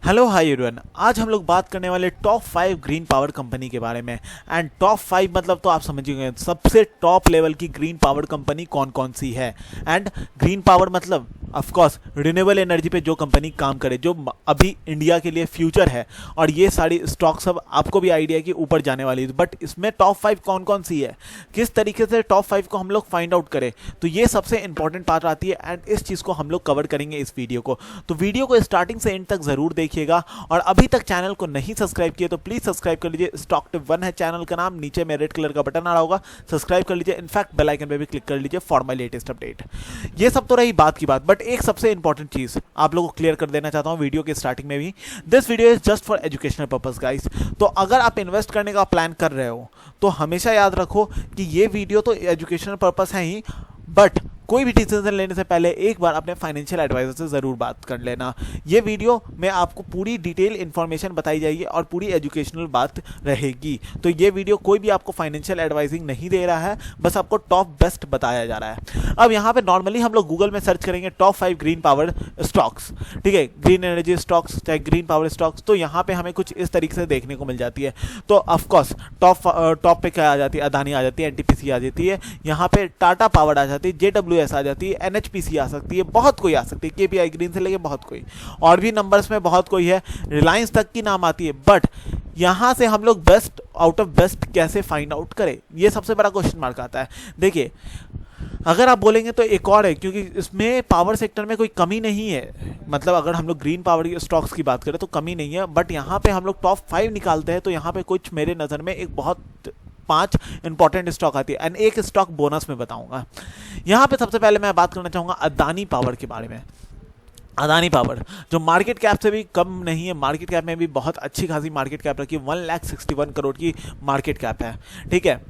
Hello hi everyone. आज हम लोग बात करने वाले टॉप 5 ग्रीन पावर कंपनी के बारे में। एंड टॉप 5 मतलब तो आप समझिए सबसे टॉप लेवल की ग्रीन पावर कंपनी कौन कौन सी है। एंड ग्रीन पावर मतलब ऑफ कोर्स रिन्यूएबल एनर्जी पे जो कंपनी काम करे, जो अभी इंडिया के लिए फ्यूचर है। और ये सारी स्टॉक सब आपको भी आइडिया है कि ऊपर जाने वाली है, बट इसमें टॉप 5 कौन कौन सी है, किस तरीके से टॉप 5 को हम लोग फाइंड आउट करें, तो ये सबसे इंपॉर्टेंट पार्ट आती है। एंड इस चीज़ को हम लोग कवर करेंगे इस वीडियो को। तो वीडियो को स्टार्टिंग से एंड तक जरूर देखिएगा। और अभी तक चैनल को नहीं सब्सक्राइब किया तो प्लीज सब्सक्राइब कर लीजिए। स्टॉक टिप 1 है चैनल का नाम, नीचे में रेड कलर का बटन आ रहा होगा, सब्सक्राइब कर लीजिए। इनफैक्ट बेल आइकन पे भी क्लिक कर लीजिए फॉर माय लेटेस्ट अपडेट। ये सब तो रही बात की बात, बट एक सबसे इंपॉर्टेंट चीज आप लोगों को क्लियर कर देना चाहता हूं वीडियो के स्टार्टिंग में भी। This video is just for educational purpose guys. तो अगर आप इन्वेस्ट करने का प्लान कर रहे हो तो हमेशा याद रखो कि ये वीडियो तो एजुकेशनल पर्पस है ही, बट कोई भी डिसीजन लेने से पहले एक बार अपने फाइनेंशियल एडवाइजर से ज़रूर बात कर लेना। ये वीडियो में आपको पूरी डिटेल इन्फॉर्मेशन बताई जाएगी और पूरी एजुकेशनल बात रहेगी। तो ये वीडियो कोई भी आपको फाइनेंशियल एडवाइजिंग नहीं दे रहा है, बस आपको टॉप बेस्ट बताया जा रहा है। अब यहाँ पे नॉर्मली हम लोग गूगल में सर्च करेंगे टॉप 5 ग्रीन पावर स्टॉक्स, ठीक है, ग्रीन एनर्जी स्टॉक्स चाहे ग्रीन पावर स्टॉक्स, तो यहाँ पे हमें कुछ इस तरीके से देखने को मिल जाती है। तो ऑफकोर्स टॉप पे क्या आ जाती है, अदानी आ जाती है, एनटीपीसी आ जाती है, यहाँ पे टाटा पावर आ जाती है, जेडब्ल्यूएस आ जाती है, एनएचपीसी आ सकती है, बहुत कोई आ सकती है, केपीआई ग्रीन से लेके बहुत कोई, और भी नंबर्स में बहुत कोई है, रिलायंस तक की नाम आती है। बट यहां से हम लोग बेस्ट आउट ऑफ बेस्ट कैसे फाइंड आउट करें, ये सबसे बड़ा क्वेश्चन मार्क आता है। देखिए, अगर आप बोलेंगे तो एक और है, क्योंकि इसमें पावर सेक्टर में कोई कमी नहीं है। मतलब अगर हम लोग ग्रीन पावर की स्टॉक्स की बात करें तो कमी नहीं है, बट यहाँ पे हम लोग टॉप 5 निकालते हैं तो यहाँ पे कुछ मेरे नज़र में एक बहुत 5 इंपॉर्टेंट स्टॉक आती है। एंड एक स्टॉक बोनस में बताऊंगा। यहाँ पे सबसे पहले मैं बात करना चाहूँगा अदानी पावर के बारे में। अदानी पावर जो मार्केट कैप से भी कम नहीं है, मार्केट कैप में भी बहुत अच्छी खासी मार्केट कैप रखी है, 1,61 करोड़ की मार्केट कैप है, ठीक है।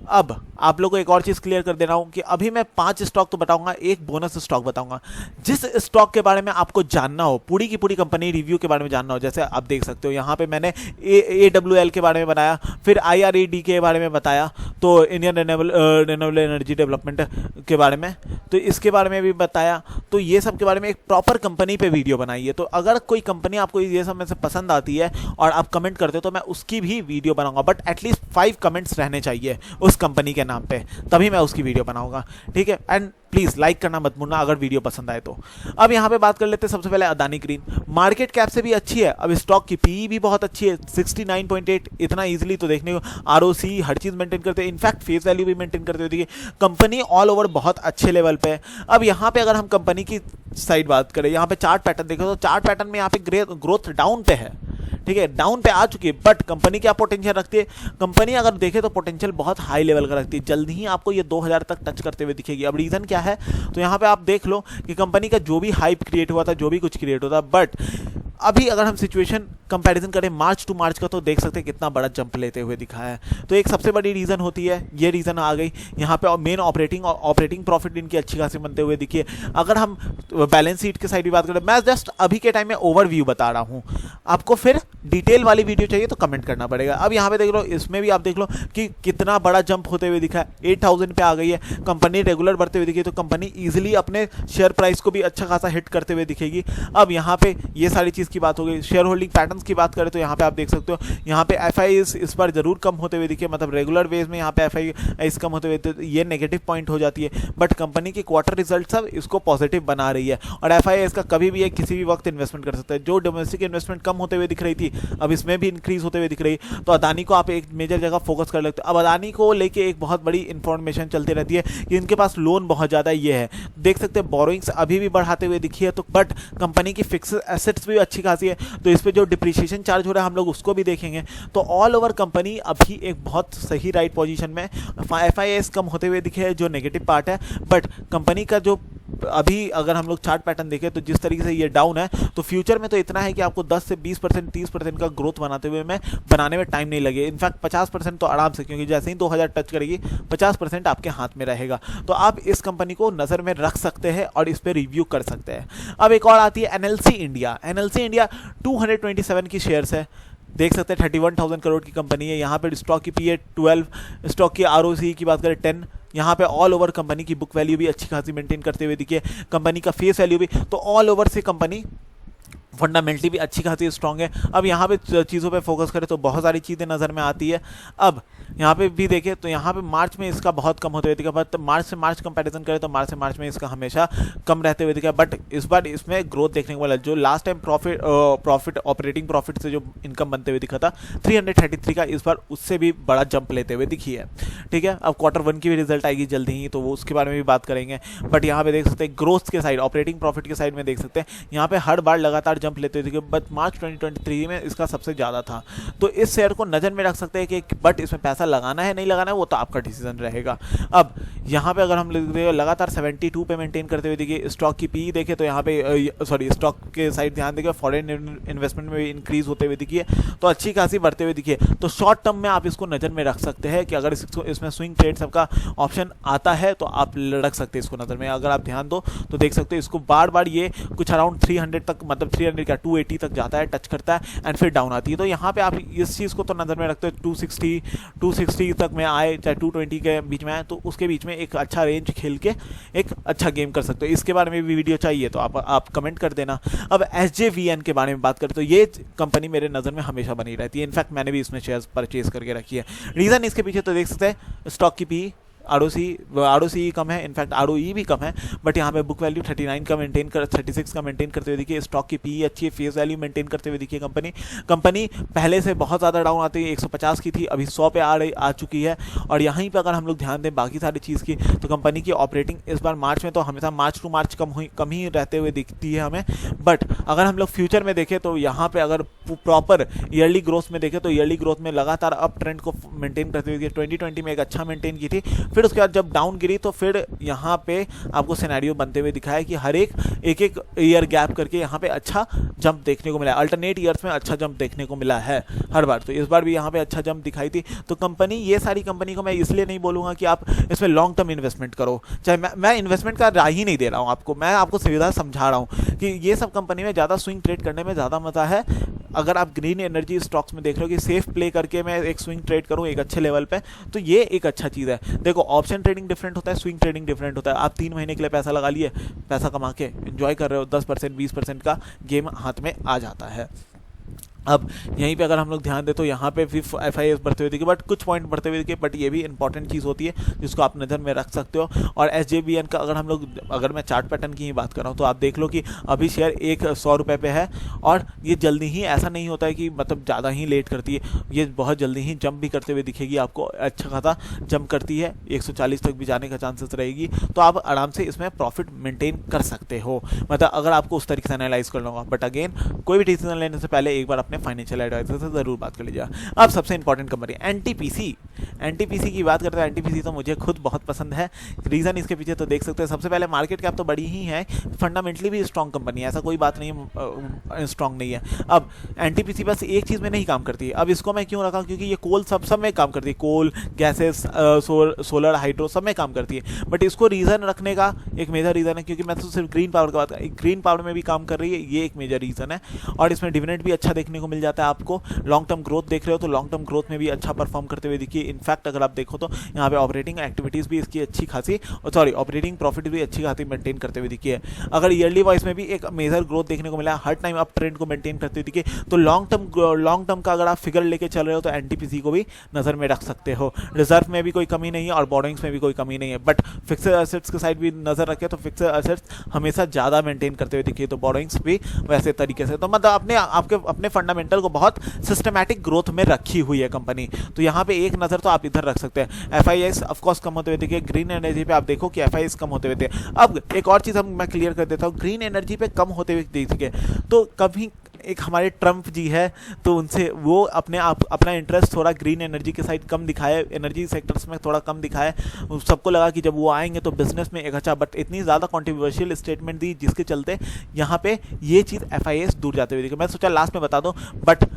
अब आप लोगों को एक और चीज़ क्लियर कर दे रहा हूँ कि अभी मैं 5 स्टॉक तो बताऊंगा, एक बोनस स्टॉक बताऊंगा। जिस स्टॉक के बारे में आपको जानना हो, पूरी की पूरी कंपनी रिव्यू के बारे में जानना हो, जैसे आप देख सकते हो यहाँ पे मैंने AWL के बारे में बताया, फिर IRED के बारे में बताया, तो इंडियन रिन्यूएबल एनर्जी डेवलपमेंट के बारे में, तो इसके बारे में भी बताया। तो ये सब के बारे में एक प्रॉपर कंपनी पे वीडियो बनाई है। तो अगर कोई कंपनी आपको ये सब में से पसंद आती है और आप कमेंट करते हो तो मैं उसकी भी वीडियो बनाऊंगा, बट एटलीस्ट 5 कमेंट्स रहने चाहिए उस कंपनी के नाम पे, तभी मैं उसकी वीडियो बनाऊंगा, ठीक है। एंड प्लीज लाइक करना मत भूलना अगर वीडियो पसंद आए तो। अब यहाँ पे बात कर लेते हैं सबसे पहले अदानी ग्रीन। मार्केट कैप से भी अच्छी है, अब स्टॉक की पीई भी बहुत अच्छी है, 69.8, इतना इजीली तो देखने को, आरओसी हर चीज मेंटेन करते हैं, इनफैक्ट फेस वैल्यू भी मेंटेन करते हुए देखिए कंपनी ऑल ओवर बहुत अच्छे लेवल पे है। अब यहाँ पे अगर हम कंपनी की साइड बात करें, यहाँ पे चार्ट पैटर्न देखें तो चार्ट पैटर्न में यहाँ पे ग्रोथ डाउन पे है, ठीक है, डाउन पे आ चुकी है। बट कंपनी क्या पोटेंशियल रखती है, कंपनी अगर देखे तो पोटेंशियल बहुत हाई लेवल का रखती है, जल्दी ही आपको ये 2000 तक टच करते हुए दिखेगी। अब रीजन क्या है, तो यहाँ पे आप देख लो कि कंपनी का जो भी हाइप क्रिएट हुआ था, जो भी कुछ क्रिएट हुआ था, बट अभी अगर हम सिचुएशन कंपैरिजन करें मार्च टू मार्च का, तो देख सकते हैं कितना बड़ा जंप लेते हुए दिखा है। तो एक सबसे बड़ी रीज़न होती है, ये रीज़न आ गई यहाँ पे। मेन ऑपरेटिंग प्रॉफिट इनकी अच्छी खासी बनते हुए दिखिए। अगर हम बैलेंस शीट के साइड भी बात करें, मैं जस्ट अभी के टाइम में ओवरव्यू बता रहा हूँ, आपको फिर डिटेल वाली वीडियो चाहिए तो कमेंट करना पड़ेगा। अब यहाँ पे देख लो, इसमें भी आप देख लो कि कितना बड़ा जंप होते हुए दिखा है, 8000 पे आ गई है कंपनी, रेगुलर बढ़ते हुए दिखी, तो कंपनी ईजिली अपने शेयर प्राइस को भी अच्छा खासा हिट करते हुए दिखेगी। अब यहाँ पे ये सारी चीज़ की बात हो गई। शेयर होल्डिंग पैटर्न्स की बात करें तो यहाँ पे आप देख सकते हो, यहाँ पे एफआईआईस इस बार जरूर कम होते हुए दिखे, मतलब रेगुलर बेस में यहाँ पे एफआईआईस कम होते हुए, तो ये नेगेटिव पॉइंट हो जाती है। बट कंपनी की क्वार्टर रिजल्ट सब इसको पॉजिटिव बना रही है, और एफआईआईस का कभी भी किसी भी वक्त इन्वेस्टमेंट कर सकता है। जो डोमेस्टिक इन्वेस्टमेंट कम होते हुए दिख रही थी, अब इसमें भी इंक्रीज होते हुए दिख रही है। तो अदानी को आप एक मेजर जगह फोकस कर लेते हो। अब अदानी को लेके एक बहुत बड़ी इंफॉर्मेशन चलती रहती है कि इनके पास लोन बहुत ज़्यादा ये है, देख सकते हैं बोरोइंग्स अभी भी बढ़ाते हुए दिखी है। तो बट कंपनी की फिक्स एसेट्स भी अच्छी खासी है, तो इस पे जो डिप्रिसिएशन चार्ज हो रहा है हम लोग उसको भी देखेंगे। तो ऑल ओवर कंपनी अभी एक बहुत सही राइट पोजीशन में। एफआईआईएस कम होते हुए दिखे जो नेगेटिव पार्ट है, बट कंपनी का जो अभी अगर हम लोग चार्ट पैटर्न देखें तो जिस तरीके से ये डाउन है, तो फ्यूचर में तो इतना है कि आपको 10 से 20%, 30% का ग्रोथ बनाने में टाइम नहीं लगे। इनफैक्ट 50% तो आराम से, क्योंकि जैसे ही 2000 टच करेगी 50% आपके हाथ में रहेगा। तो आप इस कंपनी को नज़र में रख सकते हैं और इस पर रिव्यू कर सकते हैं। अब एक और आती है एनएलसी इंडिया। एनएलसी इंडिया 227 की शेयर्स है, देख सकते हैं 31,000 करोड़ की कंपनी है। यहाँ पे स्टॉक की पीए 12, स्टॉक की आरओसी की बात करें 10, यहाँ पे ऑल ओवर कंपनी की बुक वैल्यू भी अच्छी खासी मेंटेन करते हुए दिखिए, कंपनी का फेस वैल्यू भी, तो ऑल ओवर से कंपनी फंडामेंटली भी अच्छी खासी स्ट्रांग है। अब यहाँ पे चीज़ों पे फोकस करें तो बहुत सारी चीज़ें नज़र में आती है। अब यहाँ पे भी देखें तो यहाँ पे मार्च में इसका बहुत कम होते हुए दिखा, बट मार्च से मार्च कंपैरिजन करें तो मार्च से मार्च में इसका हमेशा कम रहते हुए दिखा, बट इस बार इसमें ग्रोथ देखने को मिला। जो last time profit operating profit से जो इनकम बनते हुए दिखा था 333 का, इस बार उससे भी बड़ा जंप लेते हुए दिखी है। ठीक है, अब क्वार्टर 1 की भी रिजल्ट आएगी जल्दी ही, तो वो उसके बारे में भी बात करेंगे। बट यहाँ पे देख सकते हैं ग्रोथ के साइड, ऑपरेटिंग प्रॉफिट के साइड में देख सकते हैं यहाँ पे हर बार लगातार जंप लेते हुए दिखे, बट मार्च 2023 में इसका सबसे ज़्यादा था। तो इस शेयर को नज़र में रख सकते हैं कि बट इसमें पैसा लगाना है नहीं लगाना है वो तो आपका डिसीजन रहेगा। अब यहाँ पे अगर हम लगातार 72 पे मेंटेन करते हुए देखिए, स्टॉक की पी देखें तो यहाँ पे स्टॉक के साइड ध्यान देखें, फॉरेन इन्वेस्टमेंट में भी इंक्रीज होते हुए दिखिए, तो अच्छी खासी बढ़ते हुए दिखिए। तो शॉर्ट टर्म में आप इसको नज़र में रख सकते हैं कि अगर इसमें स्विंग ट्रेड सबका ऑप्शन आता है तो आप रख सकते हैं इसको नज़र में। अगर आप ध्यान दो तो देख सकते हैं इसको बार बार ये कुछ अराउंड 300 तक, मतलब 300 का 280 तक जाता है, टच करता है एंड फिर डाउन आती है। तो यहाँ पे आप इस चीज़ को तो नज़र में रखते हो, 260 तक में आए चाहे 220 के बीच में आए, तो उसके बीच में एक अच्छा रेंज खेल के एक अच्छा गेम कर सकते हो। इसके बारे में भी वीडियो चाहिए तो आप कमेंट कर देना। अब SJVN के बारे में बात करें तो ये कंपनी मेरे नज़र में हमेशा बनी रहती है, इनफैक्ट मैंने भी इसमें शेयर्स परचेज करके रखी है। रीज़न इसके पीछे तो देख सकते हैं स्टॉक की पी आरओसी कम है, इनफैक्ट आरओई भी कम है, बट यहाँ पे बुक वैल्यू 36 का मेंटेन करते हुए देखिए, स्टॉक की पी अच्छी है, फेस वैल्यू मेंटेन करते हुए देखिए। कंपनी पहले से बहुत ज़्यादा डाउन आती है, 150 की थी, अभी 100 पे आ चुकी है। और यहीं पे अगर हम लोग ध्यान दें बाकी सारी चीज़ की, तो कंपनी की ऑपरेटिंग इस बार मार्च में तो हमेशा मार्च टू मार्च कम ही रहते हुए दिखती है हमें। बट अगर हम लोग फ्यूचर में देखें तो यहाँ पे अगर प्रॉपर ईयरली ग्रोथ में देखें तो ईयरली ग्रोथ में लगातार अप ट्रेंड को मेंटेन करते हुए 2020 में एक अच्छा मेंटेन की थी, फिर उसके बाद जब डाउन गिरी तो फिर यहाँ पे आपको सिनेरियो बनते हुए दिखाया कि हर एक ईयर गैप करके यहाँ पे अच्छा जंप देखने को मिला है, अल्टरनेट ईयर्स में अच्छा जंप देखने को मिला है हर बार। तो इस बार भी यहाँ पे अच्छा जंप दिखाई थी। तो कंपनी, ये सारी कंपनी को मैं इसलिए नहीं बोलूँगा कि आप इसमें लॉन्ग टर्म इन्वेस्टमेंट करो, चाहे मैं इन्वेस्टमेंट का राय ही नहीं दे रहा हूँ आपको, मैं आपको सुविधा समझा रहा हूँ कि ये सब कंपनी में ज़्यादा स्विंग ट्रेड करने में ज़्यादा मज़ा है। अगर आप ग्रीन एनर्जी स्टॉक्स में देख रहे हो कि सेफ प्ले करके मैं एक स्विंग ट्रेड करूँ एक अच्छे लेवल पे, तो ये एक अच्छा चीज़ है। देखो, ऑप्शन ट्रेडिंग डिफरेंट होता है, स्विंग ट्रेडिंग डिफरेंट होता है। आप 3 महीने के लिए पैसा लगा लिए, पैसा कमा के एंजॉय कर रहे हो, 10% 20% का गेम हाथ में आ जाता है। अब यहीं पे अगर हम लोग ध्यान दें तो यहाँ पे भी FIS बढ़ते हुए दिखे, बट कुछ पॉइंट बढ़ते हुए दिखे, बट ये भी इंपॉर्टेंट चीज़ होती है जिसको आप नज़र में रख सकते हो। और SJVN का अगर मैं चार्ट पैटर्न की ही बात कर रहा हूँ तो आप देख लो कि अभी शेयर 100 रुपये पे है, और ये जल्दी ही, ऐसा नहीं होता है कि मतलब ज़्यादा ही लेट करती है, ये बहुत जल्दी ही जंप भी करते हुए दिखेगी आपको, अच्छा खासा जंप करती है, 140 तक भी जाने का चांसेस रहेगी। तो आप आराम से इसमें प्रॉफिट मेंटेन कर सकते हो, मतलब अगर आपको उस तरीके से एनालाइज करना होगा। बट अगेन, कोई भी डिसीजन लेने से पहले एक बार अपने फाइनेंशियल एडवाइजर से ज़रूर बात कर लीजिए। अब सबसे इंपॉर्टेंट कंपनी NTPC की बात करते हैं। NTPC तो मुझे खुद बहुत पसंद है। रीज़न इसके पीछे तो देख सकते हैं, सबसे पहले मार्केट कैप तो बड़ी ही है, फंडामेंटली भी स्ट्रॉन्ग कंपनी है, ऐसा कोई बात नहीं है स्ट्रॉन्ग नहीं है। अब NTPC बस एक चीज़ में नहीं काम करती है। अब इसको मैं क्यों रखा, क्योंकि ये कोल सब में काम करती है, कोल, गैसेस, सोलर, हाइड्रो सब में काम करती है। बट इसको रीज़न रखने का एक मेजर रीज़न है क्योंकि मैं तो सिर्फ ग्रीन पावर की बात कर, ग्रीन पावर में भी काम कर रही है, ये एक मेजर रीज़न है। और इसमें डिविडेंड भी अच्छा देखने को मिल जाता है आपको। लॉन्ग टर्म ग्रोथ देख रहे हो तो लॉन्ग टर्म ग्रोथ में भी अच्छा परफॉर्म करते हुए दिखिए। इनफैक्ट अगर आप देखो तो यहाँ पे ऑपरेटिंग एक्टिविटीज़ भी इसकी अच्छी खासी, ऑपरेटिंग प्रॉफिट भी अच्छी खासी मेंटेन करते हुए दिखिए। अगर ईयरली वाइज में भी एक मेजर ग्रोथ देखने को मिला है, हर टाइम अप ट्रेंड को मेंटेन करते हुए दिखिए। तो लॉन्ग टर्म का अगर आप फिगर लेके चल रहे हो तो NTPC को भी नज़र में रख सकते हो। रिजर्व में भी कोई कमी नहीं है और बोरोइंग्स में भी कोई कमी नहीं है, बट फिक्स्ड एसेट्स के साइड भी नज़र रखें तो फिक्स्ड एसेट्स हमेशा ज़्यादा मेंटेन करते हुए दिखिए, तो बोरोइंग्स भी वैसे तरीके से। तो मतलब अपने फंडामेंटल को बहुत सिस्टमैटिक ग्रोथ में रखी हुई है कंपनी। तो यहाँ पे एक नज़र तो आप इधर रख सकते हैं। FIS ऑफकोर्स कम होते हुए देखिए, ग्रीन एनर्जी पे आप देखो कि FIS कम होते हुए थे। अब एक और चीज़ मैं क्लियर कर देता हूँ, ग्रीन एनर्जी पे कम होते हुए देखिए तो कभी एक हमारे ट्रम्प जी है तो उनसे वो अपना इंटरेस्ट थोड़ा ग्रीन एनर्जी के साइड कम दिखाए, एनर्जी सेक्टर्स में थोड़ा कम दिखाए। सबको लगा कि जब वो आएंगे तो बिजनेस में एक अच्छा, बट इतनी ज़्यादा कॉन्ट्रोवर्शियल स्टेटमेंट दी जिसके चलते यहाँ पे ये चीज़ FIS दूर जाते हुए देखिए। मैं सोचा लास्ट में बता दूँ, बट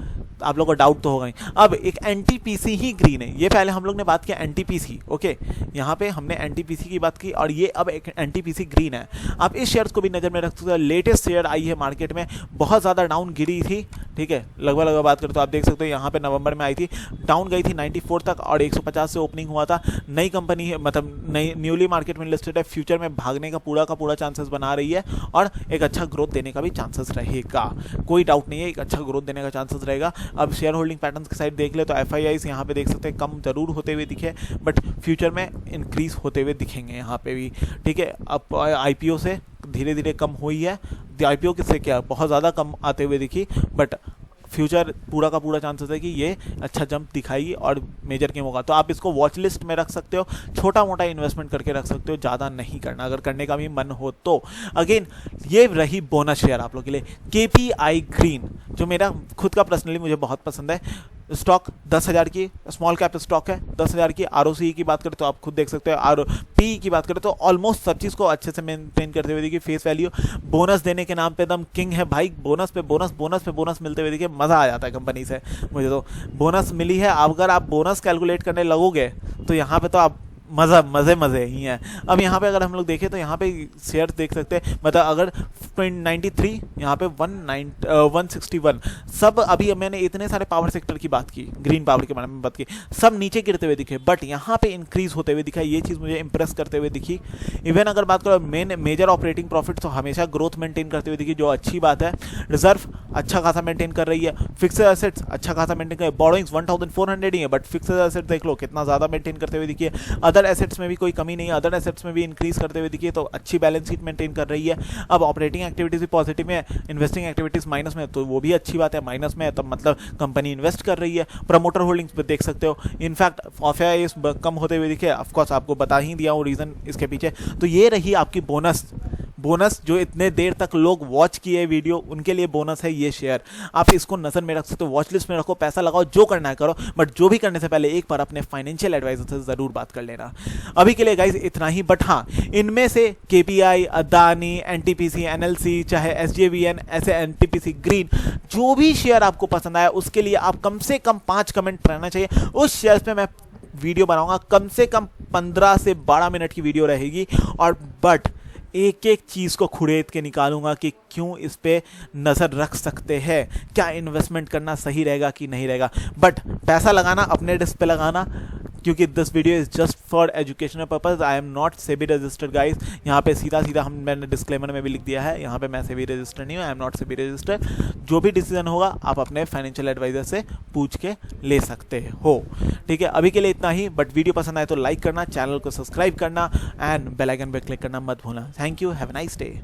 आप लोगों को डाउट तो होगा ही। अब एक NTPC ही ग्रीन है, ये पहले हम लोग ने बात किया NTPC, ओके, यहाँ पे हमने NTPC की बात की और ये अब एक NTPC ग्रीन है। आप इस शेयर्स को भी नज़र में रख सकते हो। लेटेस्ट शेयर आई है मार्केट में, बहुत ज़्यादा डाउन गिरी थी, ठीक है, लगभग बात करें तो आप देख सकते हो यहाँ पे नवंबर में आई थी, डाउन गई थी 94 तक और 150 से ओपनिंग हुआ था। नई कंपनी है, मतलब नई न्यूली मार्केट में लिस्टेड है, फ्यूचर में भागने का पूरा चांसेस बना रही है और एक अच्छा ग्रोथ देने का भी चांसेस रहेगा, कोई डाउट नहीं है, एक अच्छा ग्रोथ देने का चांसेस रहेगा। अब शेयर होल्डिंग पैटर्न की साइड देख ले तो FIIs यहाँ पे देख सकते हैं कम जरूर होते हुए दिखे, बट फ्यूचर में इंक्रीज होते हुए दिखेंगे यहाँ पे भी, ठीक है। अब IPO से धीरे धीरे कम हुई है, IPO किससे क्या बहुत ज़्यादा कम आते हुए दिखी, बट फ्यूचर पूरा का पूरा चांसेस है कि ये अच्छा जंप दिखाएगी और मेजर गेम होगा। तो आप इसको वॉच लिस्ट में रख सकते हो, छोटा मोटा इन्वेस्टमेंट करके रख सकते हो, ज़्यादा नहीं करना अगर करने का भी मन हो तो। अगेन ये रही बोनस शेयर आप लोग के लिए, KPI ग्रीन, जो मेरा खुद का पर्सनली मुझे बहुत पसंद है। स्टॉक 10,000 की स्मॉल कैप स्टॉक है, 10,000 की। ROCE की बात करें तो आप खुद देख सकते हो, और PE की बात करें तो ऑलमोस्ट सब चीज़ को अच्छे से मेंटेन करते हुए देखिए। फेस वैल्यू बोनस देने के नाम पे एकदम किंग है भाई, बोनस पे बोनस मिलते हुए देखिए, मज़ा आ जाता है कंपनी से। मुझे तो बोनस मिली है, अगर आप बोनस कैलकुलेट करने लगोगे तो यहाँ पे तो आप मज़े ही हैं। अब यहाँ पे अगर हम लोग देखें तो यहाँ पे शेयर देख सकते हैं, मतलब अगर 93 यहाँ पे 161, सब अभी मैंने इतने सारे पावर सेक्टर की बात की, ग्रीन पावर के बारे में बात की, सब नीचे गिरते हुए दिखे, बट यहाँ पे इंक्रीज होते हुए दिखा, ये चीज़ मुझे इंप्रेस करते हुए दिखी। इवन अगर बात करो मेजर ऑपरेटिंग प्रॉफिट तो हमेशा ग्रोथ मेंटेन करते हुए दिखी, जो अच्छी बात है। रिजर्व अच्छा खासा मेंटेन कर रही है, फिक्स्ड एसेट्स अच्छा खासा मेंटेन कर, बोरोइंग्स 1400 ही है, बट फिक्स्ड एसेट्स देख लो कितना ज़्यादा मेंटेन करते हुए दिखिए। अदर एसेट्स में भी कोई कमी नहीं है, अदर एसेट्स में भी इंक्रीज करते हुए दिखिए, तो अच्छी बैलेंस शीट मेंटेन कर रही है। अब ऑपरेटिंग एक्टिविटीज भी पॉजिटिव है, इन्वेस्टिंग एक्टिविटीज माइनस में, तो वो भी अच्छी बात है, माइनस में है तब मतलब कंपनी इन्वेस्ट कर रही है। प्रमोटर होल्डिंग्स पे देख सकते हो, इनफैक्ट FIIs कम होते हुए दिखे, ऑफकोर्स आपको बता ही दिया हूँ रीज़न इसके पीछे। तो ये रही आपकी बोनस जो इतने देर तक लोग वॉच किए वीडियो, उनके लिए बोनस है ये शेयर। आप इसको नजर में रख सकते हो, वॉच लिस्ट में रखो, पैसा लगाओ, जो करना है करो, बट जो भी करने से पहले एक बार अपने फाइनेंशियल एडवाइजर से जरूर बात कर लेना। अभी के लिए गाइज इतना ही, बट हाँ, इनमें से KPI, अदानी, NTPC, NLC, चाहे SJVN, ऐसे NTPC ग्रीन, जो भी शेयर आपको पसंद आया उसके लिए आप कम से कम 5 कमेंट रहना चाहिए। उस शेयर पे मैं वीडियो बनाऊंगा, कम से कम 15 से 12 मिनट की वीडियो रहेगी, और बट एक एक चीज़ को खुड़ेद के निकालूंगा कि क्यों इस पे नज़र रख सकते हैं, क्या इन्वेस्टमेंट करना सही रहेगा कि नहीं रहेगा। बट पैसा लगाना अपने डिस्क पे लगाना, क्योंकि this video is just for educational purpose. I am not SEBI registered guys. यहाँ पे सीधा मैंने डिस्क्लेमर में भी लिख दिया है, यहाँ पे मैं सेबी रजिस्टर्ड नहीं हूँ, I am not SEBI registered. जो भी डिसीजन होगा आप अपने फाइनेंशियल एडवाइजर से पूछ के ले सकते हो, ठीक है। अभी के लिए इतना ही, बट वीडियो पसंद आए तो लाइक करना, चैनल को सब्सक्राइब करना एंड बेल आइकन पे क्लिक करना मत भूलना। Thank you, have a nice day.